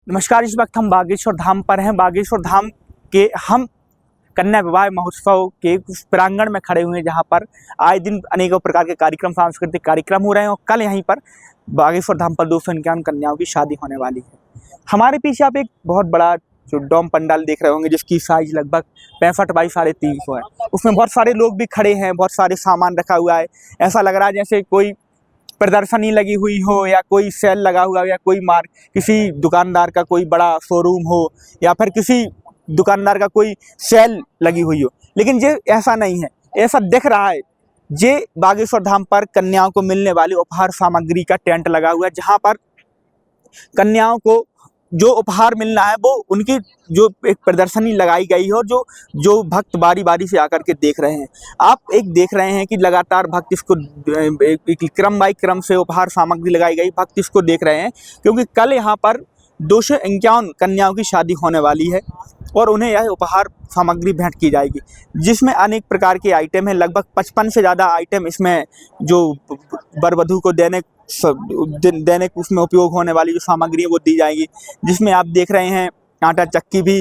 नमस्कार। इस वक्त हम बागेश्वर धाम पर हैं। बागेश्वर धाम के हम कन्या विवाह महोत्सव के प्रांगण में खड़े हुए हैं, जहां पर आए दिन अनेकों प्रकार के कार्यक्रम, सांस्कृतिक कार्यक्रम हो रहे हैं और कल यहीं पर बागेश्वर धाम पर 251 कन्याओं की शादी होने वाली है। हमारे पीछे आप एक बहुत बड़ा जो डोम पंडाल देख रहे होंगे, जिसकी साइज लगभग 65 बाई 350 है। उसमें बहुत सारे लोग भी खड़े हैं, बहुत सारे सामान रखा हुआ है। ऐसा लग रहा है जैसे कोई प्रदर्शनी लगी हुई हो या कोई सेल लगा हुआ हो या कोई किसी दुकानदार का कोई बड़ा शोरूम हो या फिर किसी दुकानदार का कोई सेल लगी हुई हो। लेकिन ये ऐसा नहीं है, ऐसा दिख रहा है ये बागेश्वर धाम पर कन्याओं को मिलने वाली उपहार सामग्री का टेंट लगा हुआ है, जहां पर कन्याओं को जो उपहार मिलना है वो उनकी जो एक प्रदर्शनी लगाई गई है और जो भक्त बारी बारी से आकर के देख रहे हैं। आप एक देख रहे हैं कि लगातार भक्त इसको एक क्रम बाई क्रम से उपहार सामग्री लगाई गई, भक्त इसको देख रहे हैं, क्योंकि कल यहाँ पर 251 कन्याओं की शादी होने वाली है और उन्हें यह उपहार सामग्री भेंट की जाएगी, जिसमें अनेक प्रकार के आइटम हैं। लगभग 55 से ज़्यादा आइटम इसमें जो वर वधू को दैनिक उसमें उपयोग होने वाली जो सामग्री है वो दी जाएगी, जिसमें आप देख रहे हैं आटा चक्की भी,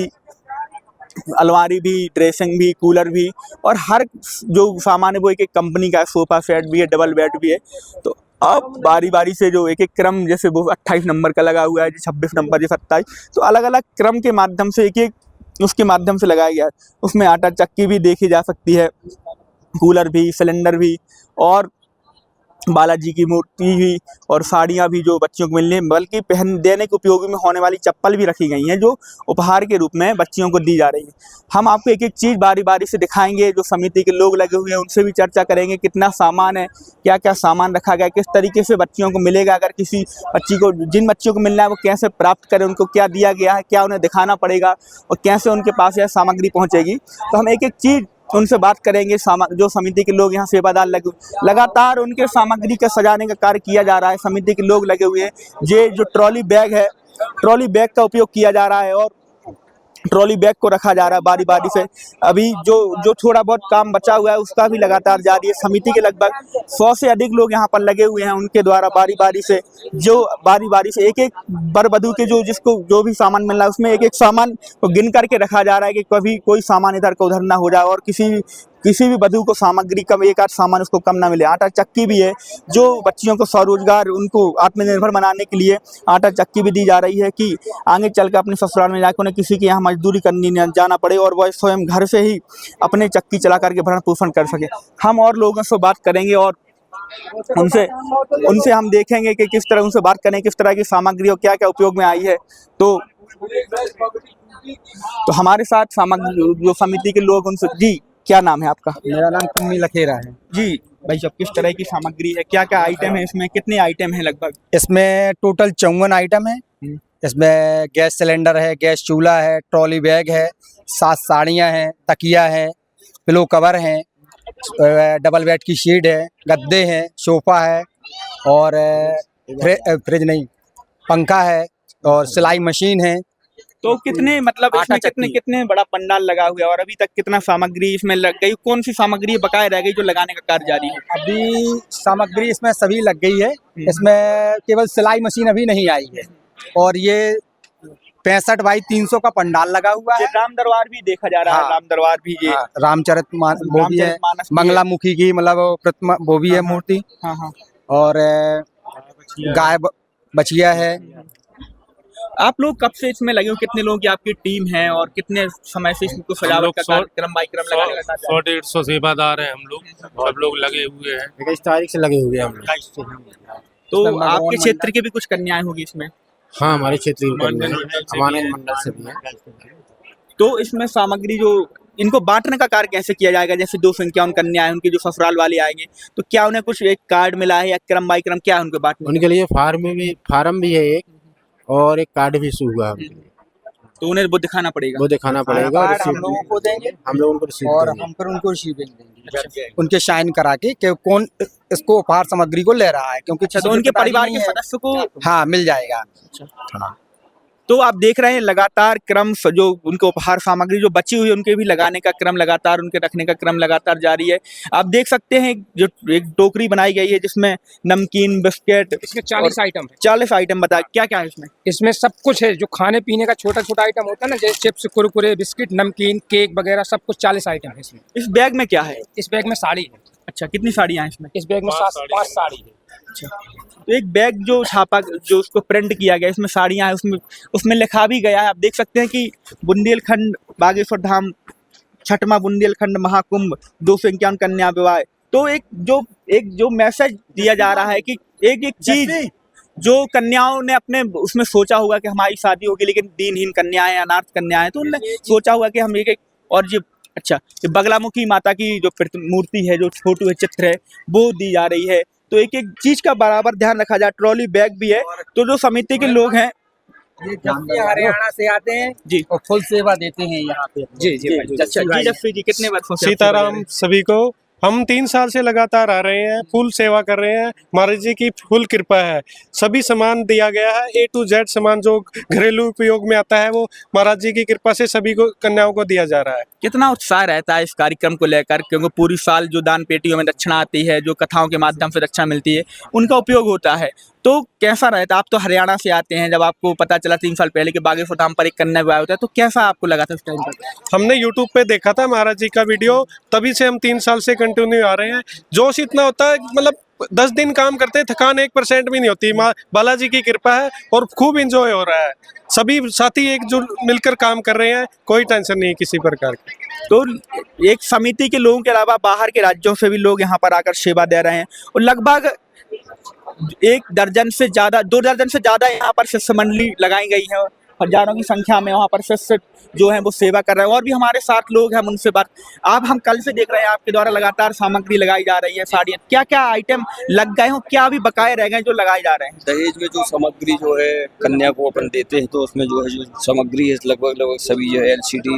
अलमारी भी, ड्रेसिंग भी, कूलर भी और हर जो सामान है वो एक एक कंपनी का है। सोफ़ा सेट भी है, डबल बेड भी है। तो अब बारी बारी से जो एक एक क्रम, जैसे वो 28 नंबर का लगा हुआ है, 26 नंबर, 27, तो अलग अलग क्रम के माध्यम से एक एक उसके माध्यम से लगाया गया है। उसमें आटा चक्की भी देखी जा सकती है, कूलर भी, सिलेंडर भी और बालाजी की मूर्ति भी और साड़ियाँ भी जो बच्चियों को मिलने, बल्कि दैनिक उपयोगी में होने वाली चप्पल भी रखी गई हैं, जो उपहार के रूप में बच्चियों को दी जा रही है। हम आपको एक एक चीज़ बारी बारी से दिखाएंगे। जो समिति के लोग लगे हुए हैं उनसे भी चर्चा करेंगे, कितना सामान है, क्या क्या सामान रखा गया, किस तरीके से बच्चियों को मिलेगा। अगर किसी बच्ची को, जिन बच्चियों को मिलना है वो कैसे प्राप्त करें, उनको क्या दिया गया है, क्या उन्हें दिखाना पड़ेगा और कैसे उनके पास यह सामग्री पहुँचेगी। तो हम एक एक चीज़ उनसे बात करेंगे। जो समिति के लोग यहाँ सेवादार लगे, लगातार उनके सामग्री का सजाने का कार्य किया जा रहा है। समिति के लोग लगे हुए हैं। ये जो ट्रॉली बैग है, ट्रॉली बैग का उपयोग किया जा रहा है और ट्रॉली बैग को रखा जा रहा है बारी बारी से। अभी जो थोड़ा बहुत काम बचा हुआ है उसका भी लगातार जारी है। समिति के लगभग 100 से अधिक लोग यहाँ पर लगे हुए हैं। उनके द्वारा बारी बारी से एक एक वर वधू के जिसको जो भी सामान मिल रहा है उसमें एक एक सामान को गिन करके रखा जा रहा है कि कभी कोई सामान इधर का उधर ना हो जाए और किसी भी वधू को सामग्री कम, एक आध सामान उसको कम ना मिले। आटा चक्की भी है, जो बच्चियों को स्वरोजगार, उनको आत्मनिर्भर बनाने के लिए आटा चक्की भी दी जा रही है कि आगे चलकर अपने ससुराल में जाकर उन्हें किसी के यहाँ मजदूरी करनी न जाना पड़े और वह स्वयं घर से ही अपने चक्की चला करके भरण पोषण कर सके। हम और लोगों से बात करेंगे और उनसे हम देखेंगे कि किस तरह उनसे बात करें, किस तरह की सामग्री और क्या क्या उपयोग में आई है। तो हमारे साथ जो समिति के लोग, उनसे, जी क्या नाम है आपका? मेरा नाम कुम्मी लखेरा है। जी भाई साहब, किस तरह की सामग्री है, क्या क्या आइटम है इसमें, कितने आइटम है लगभग? इसमें टोटल 54 आइटम है। इसमें गैस सिलेंडर है, गैस चूल्हा है, ट्रॉली बैग है, 7 साड़ियाँ हैं, तकिया है, पिलो कवर हैं, डबल बेड की शीट है, गद्दे हैं, सोफा है और फ्रिज नहीं, पंखा है और सिलाई मशीन है। तो कितने, मतलब इसमें कितने बड़ा पंडाल लगा हुआ है और अभी तक कितना सामग्री इसमें लग गई? कौन सी सामग्री बकाया रह गई जो लगाने का कार्य जारी है? अभी सामग्री इसमें सभी लग गई है। इसमें केवल सिलाई मशीन अभी नहीं आई है और ये 65 बाई 300 का पंडाल लगा हुआ है। राम दरबार भी देखा जा रहा है। राम दरबार भी, ये रामचरितमानस वो भी है, मंगलामुखी की मतलब प्रतिमा वो भी है, मूर्ति। और गाय बछिया है। आप लोग कब से इसमें लगे हो? कितने लोगों की आपकी टीम है और कितने समय से इसको सजावट का कार्यक्रम बाई क्रम लगाने का? 100-150 सेवादार हैं हम लोग, सब लोग लगे हुए हैं। 21 तारीख से लगे हुए हैं हम लोग। तो आपके क्षेत्र की भी कुछ कन्याएं होगी इसमें? हाँ, हमारे क्षेत्र हमारे मंडल से भी है। तो इसमें सामग्री जो इनको बांटने का कार्य कैसे किया जाएगा? जैसे 251 कन्याएं, उनके जो ससुराल वाले आएंगे, तो क्या उन्हें कुछ एक कार्ड मिला है या क्रम बाई क्रम क्या है उनको बांटने? उनके लिए फार्म भी है एक और एक कार्ड भी इशू हुआ है। तो उन्हें वो दिखाना पड़ेगा। और हम लोगों को देंगे, हम लोग उनको रिसीव और हम फिर उनको रिसीव देंगे, उनके साइन करा के कि कौन इसको उपहार सामग्री को ले रहा है, क्योंकि तो उनके परिवार के सदस्य को हाँ मिल जाएगा। हाँ, तो आप देख रहे हैं लगातार क्रम जो उनको उपहार सामग्री जो बची हुई है उनके भी लगाने का क्रम लगातार, उनके रखने का क्रम लगातार जारी है। आप देख सकते हैं जो एक टोकरी बनाई गई है जिसमें नमकीन, बिस्किट, इसमें 40 आइटम है। 40 आइटम बताए क्या क्या है इसमें? इसमें सब कुछ है, जो खाने पीने का छोटा छोटा आइटम होता है ना, जैसे चिप्स, कुरकुरे, बिस्किट, नमकीन, केक वगैरह, सब कुछ 40 आइटम है इसमें। इस बैग में क्या है? इस बैग में साड़ी है। अच्छा, कितनी साड़ियाँ हैं इसमें? इस बैग में 5 साड़ी है। अच्छा, तो एक बैग जो छापा जो उसको प्रिंट किया गया इसमें साड़ियाँ हैं, उसमें लिखा भी गया है। आप देख सकते हैं कि बुंदेलखंड बागेश्वर धाम छठवां बुंदेलखंड महाकुंभ 251 कन्या विवाह। तो एक जो मैसेज दिया जा रहा है कि एक चीज जो कन्याओं ने अपने उसमें सोचा होगा कि हमारी शादी होगी, लेकिन दीनहीन कन्याएं, अनाथ कन्याएं, तो उन्होंने सोचा होगा कि हम एक और जो अच्छा ये बगलामुखी माता की जो मूर्ति है, जो फोटो है, चित्र है, वो दी जा रही है। तो एक एक चीज का बराबर ध्यान रखा जाए। ट्रॉली बैग भी है। तो जो समिति के लोग हैं ये हरियाणा से आते हैं जी और फुल सेवा देते हैं यहाँ पे। जी अच्छा जी जस्सी जी कितने वर्षों से सीताराम सभी को। हम 3 साल से लगातार आ रहे हैं, फुल सेवा कर रहे हैं। महाराज जी की फुल कृपा है। सभी सामान दिया गया है, A to Z सामान जो घरेलू उपयोग में आता है वो महाराज जी की कृपा से सभी को कन्याओं को दिया जा रहा है। कितना उत्साह रहता है इस कार्यक्रम को लेकर? क्योंकि पूरी साल जो दान पेटियों में दक्षिणा आती है, जो कथाओं के माध्यम से दक्षिणा मिलती है, उनका उपयोग होता है। तो कैसा रहता है? आप तो हरियाणा से आते हैं, जब आपको पता चला 3 साल पहले कि बागेश्वर धाम पर एक कन्या विवाह होता है, तो कैसा आपको लगा था उस टाइम पर? हमने YouTube पे देखा था महाराज जी का वीडियो, तभी से हम 3 साल से कंटिन्यू आ रहे हैं। जोश इतना होता है, मतलब 10 दिन काम करते हैं, थकान 1% भी नहीं होती। माँ बालाजी की कृपा है और खूब एंजॉय हो रहा है। सभी साथी एकजुट मिलकर काम कर रहे हैं, कोई टेंशन नहीं किसी प्रकार की। तो एक समिति के लोगों के अलावा बाहर के राज्यों से भी लोग यहाँ पर आकर सेवा दे रहे हैं और लगभग 1 दर्जन से ज़्यादा, 2 दर्जन से ज़्यादा यहाँ पर शिष्य मंडली लगाई गई है। हजारों की संख्या में वहाँ पर शिष्य जो है वो सेवा कर रहे हैं। और भी हमारे साथ लोग हैं, हम उनसे बात। हम कल से देख रहे हैं आपके द्वारा लगातार सामग्री लगाई जा रही है, साड़ियाँ, क्या क्या आइटम लग गए हो, क्या अभी बकाए रह गए जो लगाए जा रहे हैं? दहेज में जो सामग्री जो है कन्या को अपन देते हैं, तो उसमें जो है जो सामग्री है लगभग सभी जो है LCD,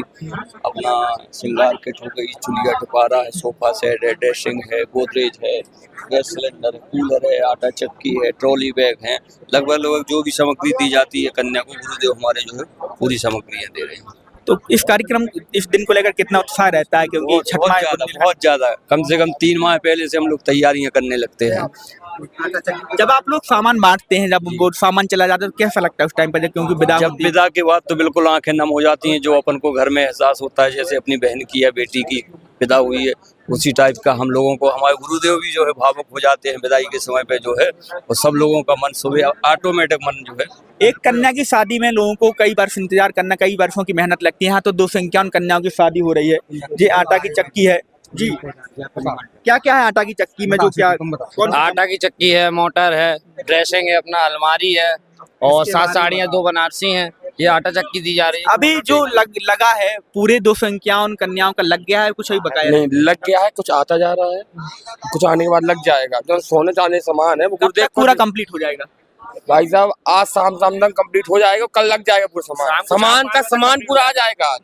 अपना श्रृंगार किट हो गई, चुलिया टपारा है, सोफा सेट है, ड्रेसिंग है, गोदरेज है, गैस सिलेंडर है, कूलर है, आटा चक्की है, ट्रॉली बैग है, लगभग जो भी सामग्री दी जाती है कन्या को, गुरुदेव हमारे जो है पूरी सामग्रियाँ दे रहे हैं। तो इस कार्यक्रम, इस दिन को लेकर कितना उत्साह रहता है? क्योंकि बहुत ज्यादा, कम से कम 3 माह पहले से हम लोग तैयारियां करने लगते हैं। जब आप लोग सामान बांटते हैं, जब वो सामान चला जाता है, तो कैसा लगता है उस टाइम पर? क्योंकि जब विदा के बाद तो बिल्कुल आंखें नम हो जाती हैं। जो अपन को घर में एहसास होता है जैसे अपनी बहन की या बेटी की विदा हुई है, उसी टाइप का हम लोगों को, हमारे गुरुदेव भी जो है भावुक हो जाते हैं विदाई के समय पे जो है, और सब लोगों का मन सुबह ऑटोमेटिक मन जो है। एक कन्या की शादी में लोगों को कई वर्ष इंतजार करना, कई वर्षों की मेहनत लगती है। यहाँ तो 251 कन्याओं की शादी हो रही है। ये आटा की चक्की है जी, क्या क्या है आटा की चक्की में? जो क्या कौन आटा की चक्की है, मोटर है, ड्रेसिंग है, अपना अलमारी है, और 7 साड़ियाँ, 2 बनारसी हैं। ये आटा चक्की दी जा रही है। अभी जो लगा है पूरे 251 कन्याओं का लग गया है, कुछ अभी बकाया नहीं लग गया है, कुछ आता जा रहा है, कुछ आने के बाद लग जाएगा। जो सोने चांदी सामान है वो कब तक पूरा कंप्लीट हो जाएगा? भाई साहब आज शाम तक कंप्लीट हो जाएगा, कल लग जाएगा पूरा सामान पूरा आ जाएगा,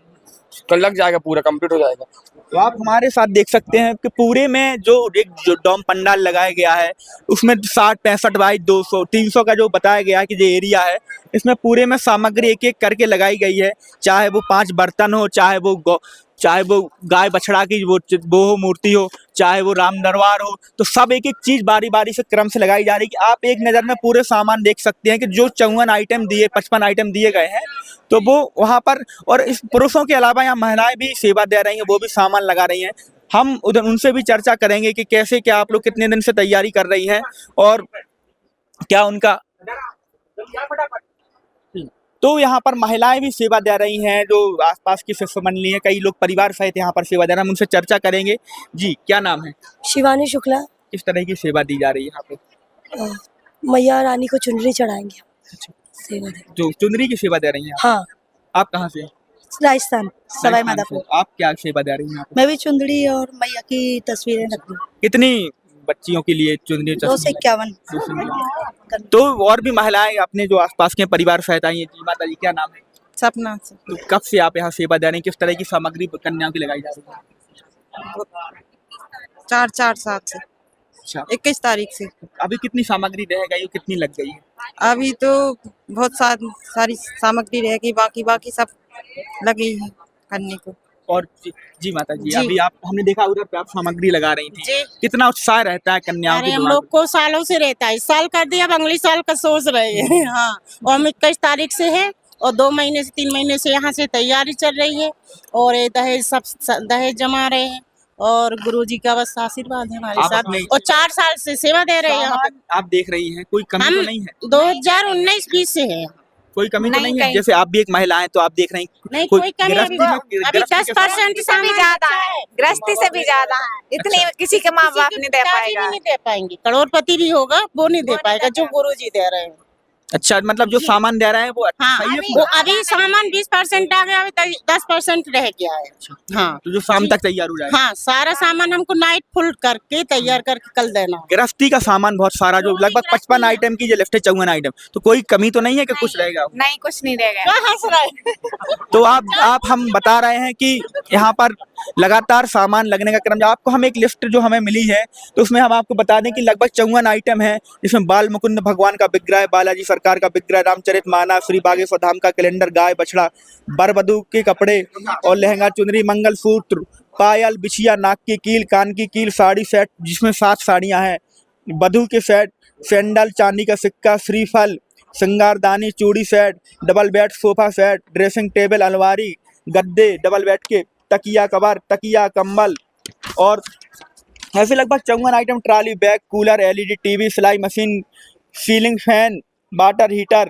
कल लग जाएगा, पूरा कंप्लीट हो जाएगा। तो आप हमारे साथ देख सकते हैं कि पूरे में जो डोम पंडाल लगाया गया है, उसमें 60, 65 बाई 200, 300 का जो बताया गया है कि जो एरिया है, इसमें पूरे में सामग्री एक एक करके लगाई गई है। चाहे वो 5 बर्तन हो, चाहे वो गाय बछड़ा की वो हो मूर्ति हो, चाहे वो राम दरबार हो, तो सब एक एक चीज बारी बारी से क्रम से लगाई जा रही है कि आप एक नज़र में पूरे सामान देख सकते हैं कि जो 54 आइटम दिए, 55 आइटम दिए गए हैं, तो वो वहाँ पर। और इस पुरुषों के अलावा यहाँ महिलाएं भी सेवा दे रही हैं, वो भी सामान लगा रही हैं। हम उधर उनसे भी चर्चा करेंगे कि कैसे, क्या आप लोग कितने दिन से तैयारी कर रही हैं और क्या उनका। तो यहाँ पर महिलाएं भी सेवा दे रही हैं, जो आसपास की शिष्य मंडली है, कई लोग परिवार सहित यहाँ पर सेवा दे रहे हैं। हम उनसे चर्चा करेंगे। जी क्या नाम है? शिवानी शुक्ला। किस तरह की सेवा दी जा रही है यहाँ पे? मैया रानी को चुनरी चढ़ाएंगे, सेवा दे। जो चुनरी की सेवा दे रही हैं? हाँ। आप कहाँ से? राजस्थान, सवाई माधोपुर। आप क्या सेवा दे रही हैं यहाँ पे? मैं भी चुंदड़ी और मैया की तस्वीरें रख दूँ। कितनी बच्चियों के लिए चुनरी? 251। तो और भी महिलाएं अपने जो आसपास के परिवार सहित आई हैं। जी माता जी क्या नाम है? सपना से। तो कब से आप यहाँ सेवा दे रही हैं? किस तरह की सामग्री कन्याओं की लगाई जा रही है? 4 साल से। अच्छा 21 तारीख से। अभी कितनी सामग्री रह गई और कितनी लग गई है? अभी तो बहुत सारी सामग्री रह गई, बाकी सब लगी है करने को। और जी माता जी, जी। अभी आप हमने देखा उधर पे आप सामग्री लगा रही थी, जी। कितना उत्साह रहता है कन्याओं अरे के हम द्वार लोग को सालों से रहता है, इस साल कर दिया, अब अगले साल का सोच रहे हैं। हाँ, और हम 21 तारीख से है और 2 महीने से 3 महीने से यहाँ से तैयारी चल रही है और ये दहेज सब दहेज जमा रहे हैं और गुरुजी का बस आशीर्वाद है हमारे आप साथ अपने- और 4 साल से सेवा दे रहे हैं यहाँ पे। सामान आप देख रही हैं, कोई कमी हम तो नहीं है? 2019-20 से है। कोई कमी तो नहीं, नहीं है? कहीं- जैसे आप भी एक महिला हैं तो आप देख रही हैं नहीं कोई कमी गृहस्थी अभी में- अभी गृहस्थी के साथ- 10% से भी ज्यादा है, गृहस्थी से भी ज्यादा है, इतनी किसी के माँ बाप नहीं दे पाएगा। नहीं दे पाएंगे, करोड़पति भी होगा वो नहीं दे पाएगा जो गुरुजी दे रहे हैं। अच्छा, मतलब जो सामान दे रहा है वो हाँ, सही है वो पूरा? अभी सामान 20% आ गया, अभी 10% रह गया है। हाँ तो जो शाम तक तैयार हो जाएगा। हाँ, सारा सामान हमको नाइट फुल करके तैयार करके कल देना होगा। गृहस्थी का सामान बहुत सारा, जो लगभग 55 आइटम की जो लिस्ट है, 54 आइटम, तो कोई कमी तो नहीं है कि कुछ रहेगा? नहीं, कुछ नहीं रहेगा। क्या हंस रहे हैं? तो आप हम बता रहे हैं कि यहाँ पर लगातार सामान लगने का क्रम, आपको हम एक लिस्ट जो हमें मिली है तो उसमें हम आपको बता दें कि लगभग 54 आइटम है, जिसमें बाल मुकुंद भगवान का विग्रह, बालाजी सरकार का विग्रह, रामचरित मानस, श्री बागेश्वर धाम का कैलेंडर, गाय बछड़ा, वर वधू के कपड़े और लहंगा, चुनरी, मंगलसूत्र, पायल, बिछिया, नाक की कील, कान की कील, साड़ी सेट जिसमें 7 साड़ियाँ हैं, वधू के सेट, सैंडल, चांदी का सिक्का, श्रीफल, श्रृंगारदानी, चूड़ी set, double bed sofa set, dressing table, अलमारी, गद्दे, डबल बेड के तकिया कवर, तकिया, कंबल और ऐसे लगभग 54 item, trolley bag, cooler, LED TV, सिलाई machine, ceiling fan, water heater,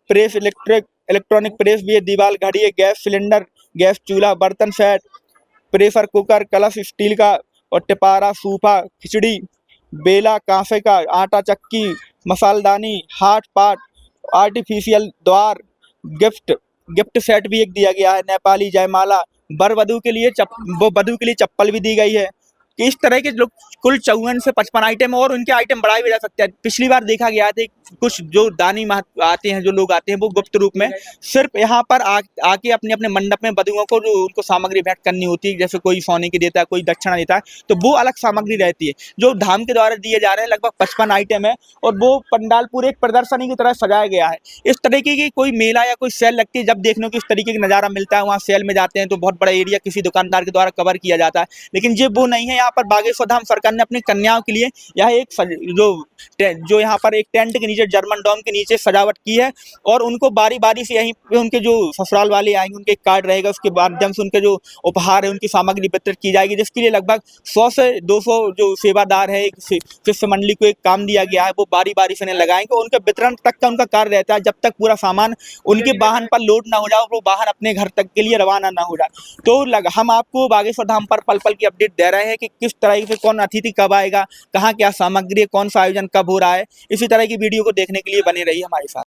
press, electronic press भी है, दीवार घड़ी है, गैस सिलेंडर, गैस चूल्हा, बर्तन सेट, प्रेशर कुकर, कलश स्टील का और टिपारा, सूफा, खिचड़ी, बेला, कांसे का, आटा चक्की, मसालदानी, हाथ पाट, आर्टिफिशियल द्वार, गिफ्ट सेट भी एक दिया गया है, नेपाली जयमाला, वर वधू के लिए वधू के लिए चप्पल भी दी गई है। कि इस तरह के लोग कुल 54 से 55 आइटम और उनके आइटम बढ़ाए भी जा सकते हैं। पिछली बार देखा गया था कुछ जो दानी आते हैं, जो लोग आते हैं वो गुप्त रूप में सिर्फ यहाँ पर आके अपने अपने मंडप में वधुओं को जो उनको सामग्री भेंट करनी होती है, जैसे कोई सोने की देता है, कोई दक्षिणा देता है, तो वो अलग सामग्री रहती है। जो धाम के द्वारा दिए जा रहे हैं लगभग 55 आइटम है और वो पंडाल पूरे एक प्रदर्शनी की तरह सजाया गया है। इस तरीके की कोई मेला या कोई सेल लगती है, जब देखने को इस तरीके का नज़ारा मिलता है, वहाँ सेल में जाते हैं तो बहुत बड़ा एरिया किसी दुकानदार के द्वारा कवर किया जाता है, लेकिन ये वो नहीं है। यहाँ पर बागेश्वर धाम सरकार ने अपनी कन्याओं के लिए यह एक जो यहाँ पर एक टेंट के नीचे, जर्मन डोम के नीचे सजावट की है और उनको बारी बारी से यहीं पे उनके जो ससुराल वाले आएंगे उनके कार्ड रहेगा, उसके माध्यम से उनके जो उपहार है उनकी सामग्री वितरित की जाएगी, जिसके लिए लगभग 100 से 200 जो सेवादार है, एक शिष्य मंडली को एक काम दिया गया है, वो बारी बारी से लगाएंगे। उनके वितरण तक का उनका कार्य रहता है, जब तक पूरा सामान उनके वाहन पर लोड ना हो जाए, वो वाहन अपने घर तक के लिए रवाना ना हो जाए। तो हम आपको बागेश्वर धाम पर पल पल की अपडेट दे रहे हैं कि किस तरह से कौन अतिथि कब आएगा, कहाँ क्या सामग्री, कौन सा आयोजन कब हो रहा है। इसी तरह की वीडियो को देखने के लिए बने रहिए हमारे साथ।